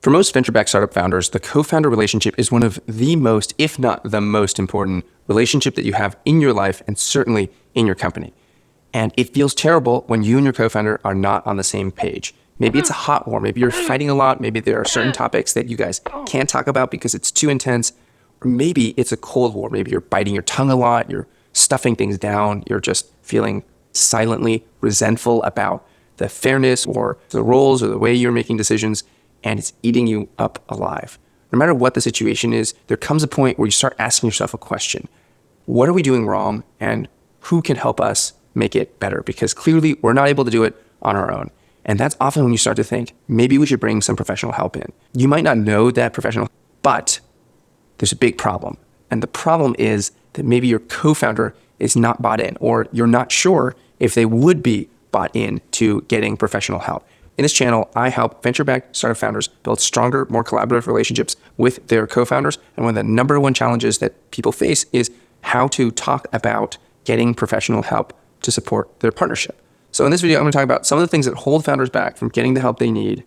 For most venture-backed startup founders, the co-founder relationship is one of the most, if not the most important relationship that you have in your life and certainly in your company. And it feels terrible when you and your co-founder are not on the same page. Maybe it's a hot war. Maybe you're fighting a lot. Maybe there are certain topics that you guys can't talk about because it's too intense. Or maybe it's a cold war. Maybe you're biting your tongue a lot. You're stuffing things down. You're just feeling silently resentful about the fairness or the roles or the way you're making decisions, and it's eating you up alive. No matter what the situation is, there comes a point where you start asking yourself a question. What are we doing wrong, and who can help us make it better? Because clearly we're not able to do it on our own. And that's often when you start to think, maybe we should bring some professional help in. You might not know that professional, but there's a big problem. And the problem is that maybe your co-founder is not bought in, or you're not sure if they would be bought in to getting professional help. In this channel, I help venture-backed startup founders build stronger, more collaborative relationships with their co-founders. And one of the number one challenges that people face is how to talk about getting professional help to support their partnership. So in this video, I'm going to talk about some of the things that hold founders back from getting the help they need,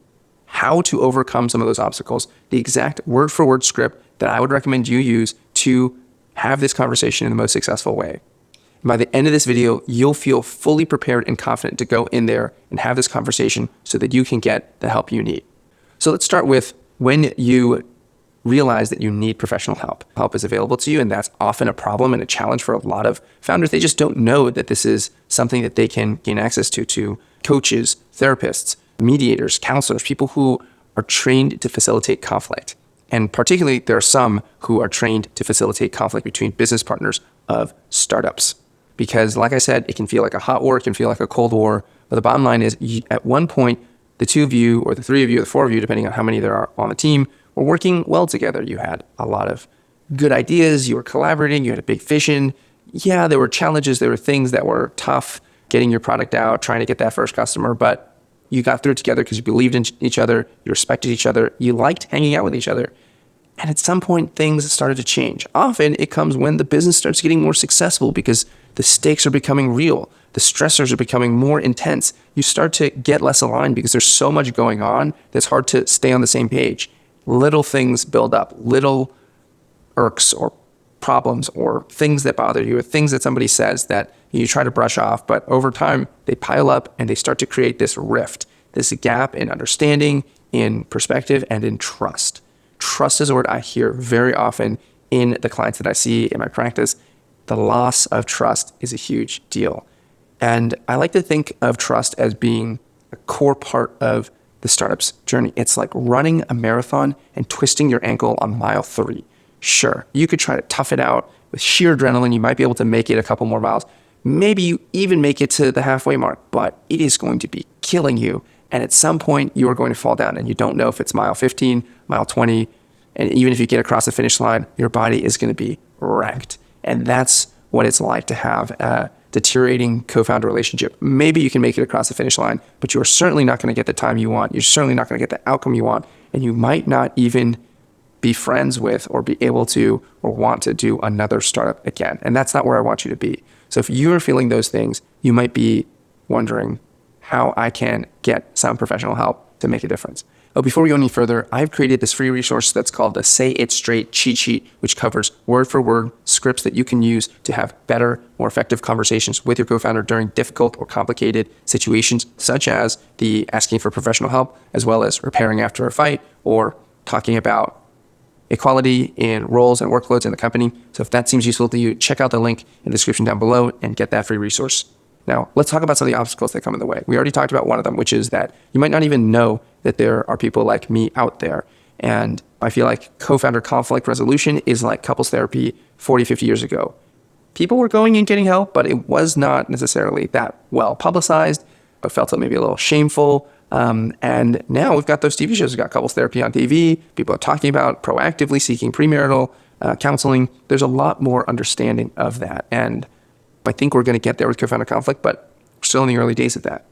how to overcome some of those obstacles, the exact word-for-word script that I would recommend you use to have this conversation in the most successful way. And by the end of this video, you'll feel fully prepared and confident to go in there and have this conversation so that you can get the help you need. So let's start with when you realize that you need professional help. Help is available to you, and that's often a problem and a challenge for a lot of founders. They just don't know that this is something that they can gain access to coaches, therapists, mediators, counselors, people who are trained to facilitate conflict. And particularly, there are some who are trained to facilitate conflict between business partners of startups. Because like I said, it can feel like a hot war, it can feel like a cold war. But the bottom line is, at one point, the two of you, or the three of you, or the four of you, depending on how many there are on the team, were working well together. You had a lot of good ideas, you were collaborating, you had a big vision. Yeah, there were challenges, there were things that were tough, getting your product out, trying to get that first customer, but you got through it together because you believed in each other, you respected each other, you liked hanging out with each other. And at some point, things started to change. Often it comes when the business starts getting more successful because the stakes are becoming real. The stressors are becoming more intense. You start to get less aligned because there's so much going on that's hard to stay on the same page. Little things build up, little irks or problems or things that bother you or things that somebody says that you try to brush off, but over time they pile up and they start to create this rift, this gap in understanding, in perspective, and in trust. Trust is a word I hear very often in the clients that I see in my practice. The loss of trust is a huge deal. And I like to think of trust as being a core part of the startup's journey. It's like running a marathon and twisting your ankle on mile 3. Sure, you could try to tough it out with sheer adrenaline. You might be able to make it a couple more miles. Maybe you even make it to the halfway mark, but it is going to be killing you. And at some point, you are going to fall down, and you don't know if it's mile 15, mile 20. And even if you get across the finish line, your body is going to be wrecked. And that's what it's like to have a deteriorating co-founder relationship. Maybe you can make it across the finish line, but you are certainly not going to get the time you want. You're certainly not going to get the outcome you want. And you might not even be friends with or be able to or want to do another startup again. And that's not where I want you to be. So if you are feeling those things, you might be wondering how I can get some professional help to make a difference. Oh, before we go any further, I've created this free resource that's called the Say It Straight cheat sheet, which covers word for word scripts that you can use to have better, more effective conversations with your co-founder during difficult or complicated situations, such as the asking for professional help, as well as repairing after a fight or talking about equality in roles and workloads in the company. So if that seems useful to you, check out the link in the description down below and get that free resource. Now, let's talk about some of the obstacles that come in the way. We already talked about one of them, which is that you might not even know that there are people like me out there. And I feel like co-founder conflict resolution is like couples therapy 40, 50 years ago. People were going and getting help, but it was not necessarily that well publicized. I felt it maybe a little shameful. And now we've got those TV shows. We've got couples therapy on TV. People are talking about proactively seeking premarital counseling. There's a lot more understanding of that. And I think we're going to get there with co-founder conflict, but we're still in the early days of that.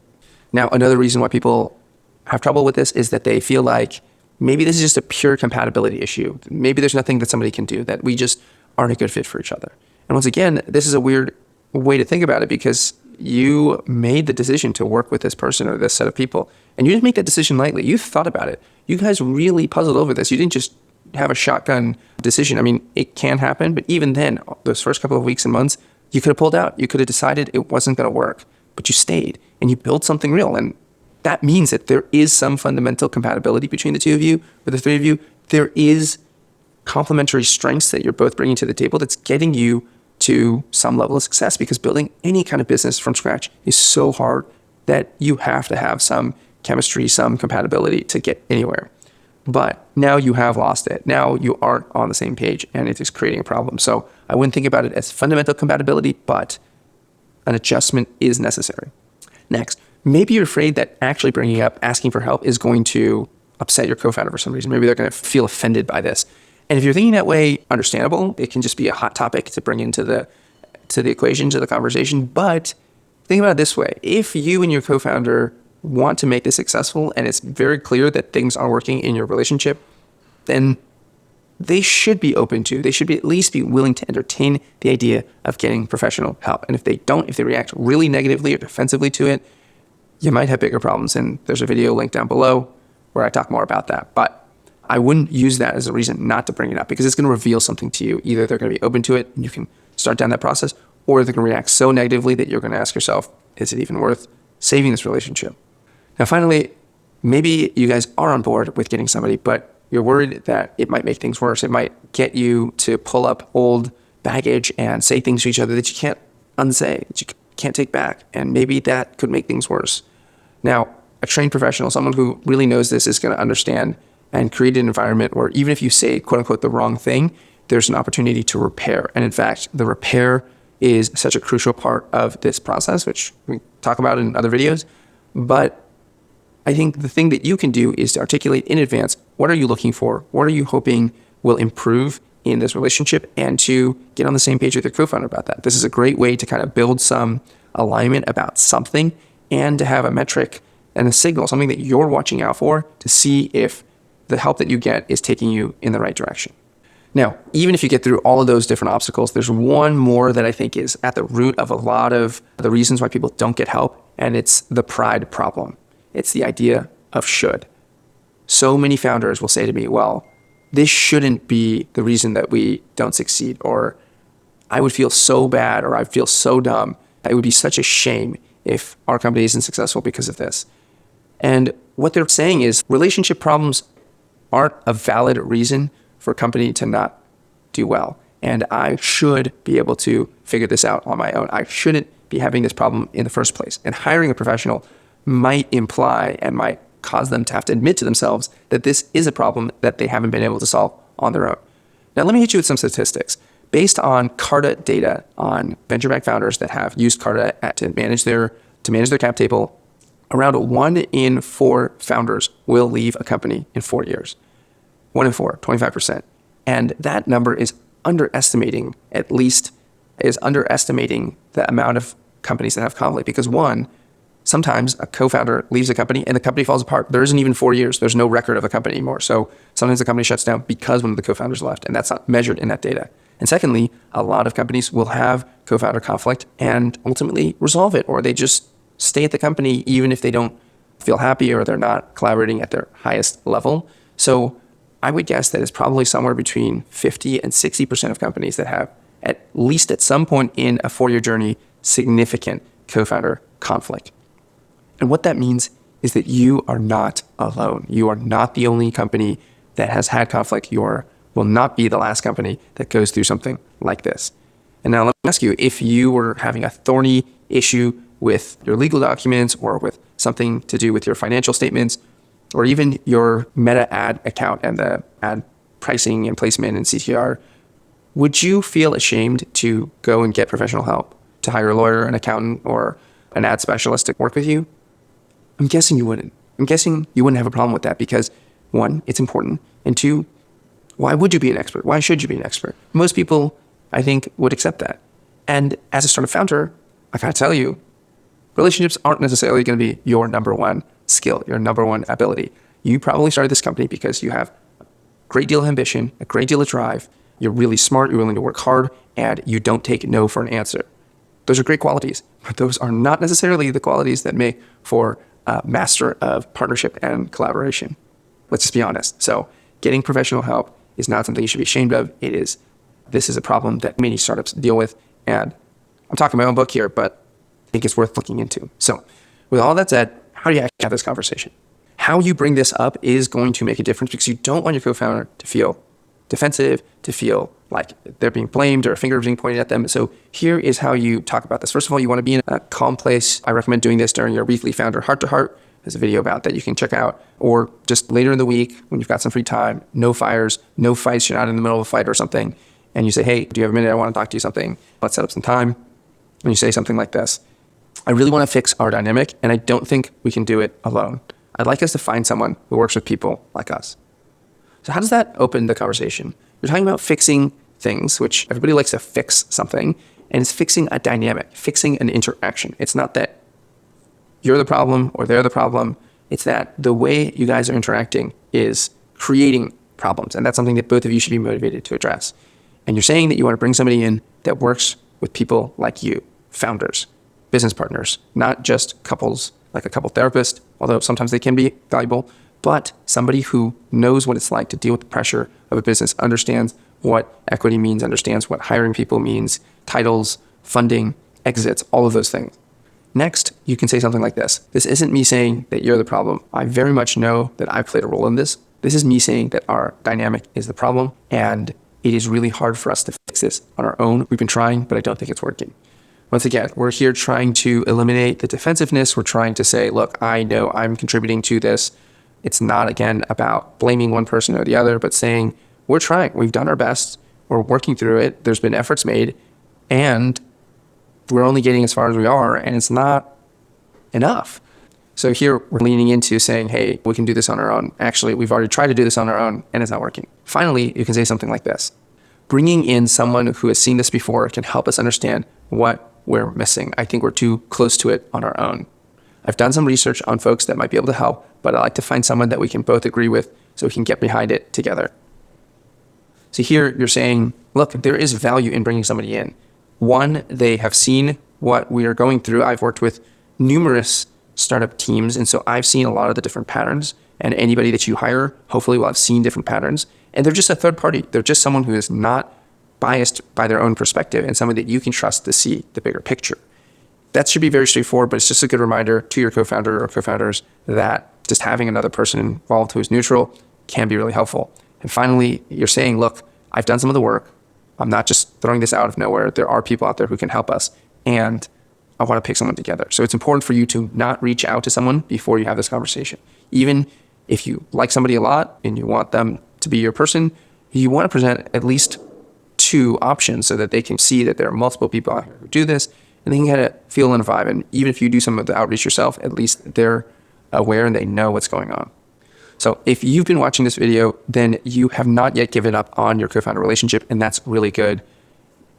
Now, another reason why people have trouble with this is that they feel like maybe this is just a pure compatibility issue. Maybe there's nothing that somebody can do, that we just aren't a good fit for each other. And once again, this is a weird way to think about it because you made the decision to work with this person or this set of people, and you didn't make that decision lightly. You thought about it. You guys really puzzled over this. You didn't just have a shotgun decision. I mean, it can happen, but even then, those first couple of weeks and months, you could have pulled out. You could have decided it wasn't going to work, but you stayed and you built something real. And that means that there is some fundamental compatibility between the two of you or the three of you. There is complementary strengths that you're both bringing to the table that's getting you to some level of success, because building any kind of business from scratch is so hard that you have to have some chemistry, some compatibility to get anywhere. But now you have lost it. Now you aren't on the same page and it is creating a problem. So I wouldn't think about it as fundamental compatibility, but an adjustment is necessary. Next, maybe you're afraid that actually bringing up asking for help is going to upset your co-founder for some reason. Maybe they're going to feel offended by this. And if you're thinking that way, understandable. It can just be a hot topic to bring into the equation, to the conversation. But think about it this way. If you and your co-founder want to make this successful and it's very clear that things are working in your relationship, then they should be open to, they should be at least be willing to entertain the idea of getting professional help. And if they don't, if they react really negatively or defensively to it, you might have bigger problems. And there's a video linked down below where I talk more about that. But I wouldn't use that as a reason not to bring it up, because it's going to reveal something to you. Either they're going to be open to it and you can start down that process, or they're going to react so negatively that you're going to ask yourself, is it even worth saving this relationship? Now, finally, maybe you guys are on board with getting somebody, but you're worried that it might make things worse. It might get you to pull up old baggage and say things to each other that you can't unsay, that you can't take back. And maybe that could make things worse. Now, a trained professional, someone who really knows this, is going to understand and create an environment where even if you say, quote unquote, the wrong thing, there's an opportunity to repair. And in fact, the repair is such a crucial part of this process, which we talk about in other videos. But I think the thing that you can do is to articulate in advance, what are you looking for? What are you hoping will improve in this relationship, and to get on the same page with your co-founder about that. This is a great way to kind of build some alignment about something and to have a metric and a signal, something that you're watching out for to see if the help that you get is taking you in the right direction. Now, even if you get through all of those different obstacles, there's one more that I think is at the root of a lot of the reasons why people don't get help, and it's the pride problem. It's the idea of should. So many founders will say to me, well, this shouldn't be the reason that we don't succeed, or I would feel so bad, or I feel so dumb. It would be such a shame if our company isn't successful because of this. And what they're saying is relationship problems aren't a valid reason for a company to not do well. And I should be able to figure this out on my own. I shouldn't be having this problem in the first place. And hiring a professional might imply and might cause them to have to admit to themselves that this is a problem that they haven't been able to solve on their own. Now, let me hit you with some statistics. Based on Carta data on venture-backed founders that have used Carta to manage their cap table, around 1 in 4 founders will leave a company in 4 years. 1 in 4, 25%. And that number is underestimating the amount of companies that have conflict. Because one, sometimes a co-founder leaves a company and the company falls apart. There isn't even 4 years. There's no record of a company anymore. So sometimes the company shuts down because one of the co-founders left, and that's not measured in that data. And secondly, a lot of companies will have co-founder conflict and ultimately resolve it, or they just stay at the company even if they don't feel happy or they're not collaborating at their highest level. So I would guess that it's probably somewhere between 50 and 60% of companies that have, at least at some point in a 4-year journey, significant co-founder conflict. And what that means is that you are not alone. You are not the only company that has had conflict. You will not be the last company that goes through something like this. And now let me ask you, if you were having a thorny issue with your legal documents, or with something to do with your financial statements, or even your Meta ad account and the ad pricing and placement and CTR, would you feel ashamed to go and get professional help, to hire a lawyer, an accountant, or an ad specialist to work with you? I'm guessing you wouldn't. I'm guessing you wouldn't have a problem with that because, one, it's important, and two, why would you be an expert? Why should you be an expert? Most people, I think, would accept that. And as a startup founder, I gotta tell you, relationships aren't necessarily going to be your number one skill, your number one ability. You probably started this company because you have a great deal of ambition, a great deal of drive. You're really smart, you're willing to work hard, and you don't take no for an answer. Those are great qualities, but those are not necessarily the qualities that make for a master of partnership and collaboration. Let's just be honest. So getting professional help is not something you should be ashamed of. This is a problem that many startups deal with. And I'm talking my own book here, but I think it's worth looking into. So with all that said, how do you actually have this conversation? How you bring this up is going to make a difference, because you don't want your co-founder to feel defensive, to feel like they're being blamed or a finger being pointed at them. So here is how you talk about this. First of all, you want to be in a calm place. I recommend doing this during your weekly founder heart-to-heart. There's a video about that you can check out, or just later in the week when you've got some free time, no fires, no fights, you're not in the middle of a fight or something, and you say, hey, do you have a minute? I want to talk to you something. Let's set up some time. And you say something like this: I really want to fix our dynamic, and I don't think we can do it alone. I'd like us to find someone who works with people like us. So how does that open the conversation? You're talking about fixing things, which everybody likes to fix something, and it's fixing a dynamic, fixing an interaction. It's not that you're the problem or they're the problem. It's that the way you guys are interacting is creating problems, and that's something that both of you should be motivated to address. And you're saying that you want to bring somebody in that works with people like you, founders, business partners, not just couples, like a couple therapist, although sometimes they can be valuable, but somebody who knows what it's like to deal with the pressure of a business, understands what equity means, understands what hiring people means, titles, funding, exits, all of those things. Next, you can say something like this: this isn't me saying that you're the problem. I very much know that I played a role in this. This is me saying that our dynamic is the problem, and it is really hard for us to fix this on our own. We've been trying, but I don't think it's working. Once again, we're here trying to eliminate the defensiveness. We're trying to say, look, I know I'm contributing to this. It's not, again, about blaming one person or the other, but saying, we're trying. We've done our best. We're working through it. There's been efforts made, and we're only getting as far as we are, and it's not enough. So here we're leaning into saying, hey, we can do this on our own. Actually, we've already tried to do this on our own, and it's not working. Finally, you can say something like this: bringing in someone who has seen this before can help us understand what we're missing. I think we're too close to it on our own. I've done some research on folks that might be able to help, but I like to find someone that we can both agree with so we can get behind it together. So here you're saying, look, there is value in bringing somebody in. One, they have seen what we are going through. I've worked with numerous startup teams, and so I've seen a lot of the different patterns, and anybody that you hire hopefully will have seen different patterns, and they're just a third party. They're just someone who is not biased by their own perspective, and someone that you can trust to see the bigger picture. That should be very straightforward, but it's just a good reminder to your co-founder or co-founders that just having another person involved who is neutral can be really helpful. And finally, you're saying, look, I've done some of the work. I'm not just throwing this out of nowhere. There are people out there who can help us, and I want to pick someone together. So it's important for you to not reach out to someone before you have this conversation. Even if you like somebody a lot and you want them to be your person, you want to present at least two options so that they can see that there are multiple people out here who do this, and they can kind of feel in a vibe. And even if you do some of the outreach yourself, at least they're aware and they know what's going on. So if you've been watching this video, then you have not yet given up on your co-founder relationship, and that's really good.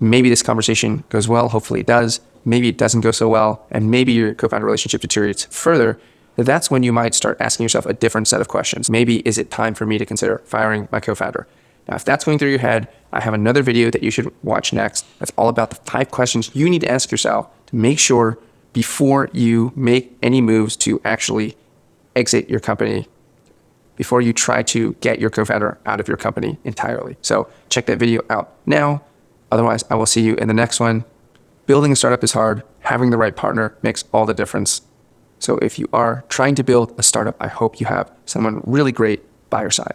Maybe this conversation goes well. Hopefully it does. Maybe it doesn't go so well, and maybe your co-founder relationship deteriorates further. That's when you might start asking yourself a different set of questions. Maybe, is it time for me to consider firing my co-founder? Now, if that's going through your head, I have another video that you should watch next. That's all about the 5 questions you need to ask yourself to make sure before you make any moves to actually exit your company, before you try to get your co-founder out of your company entirely. So check that video out now. Otherwise, I will see you in the next one. Building a startup is hard. Having the right partner makes all the difference. So if you are trying to build a startup, I hope you have someone really great by your side.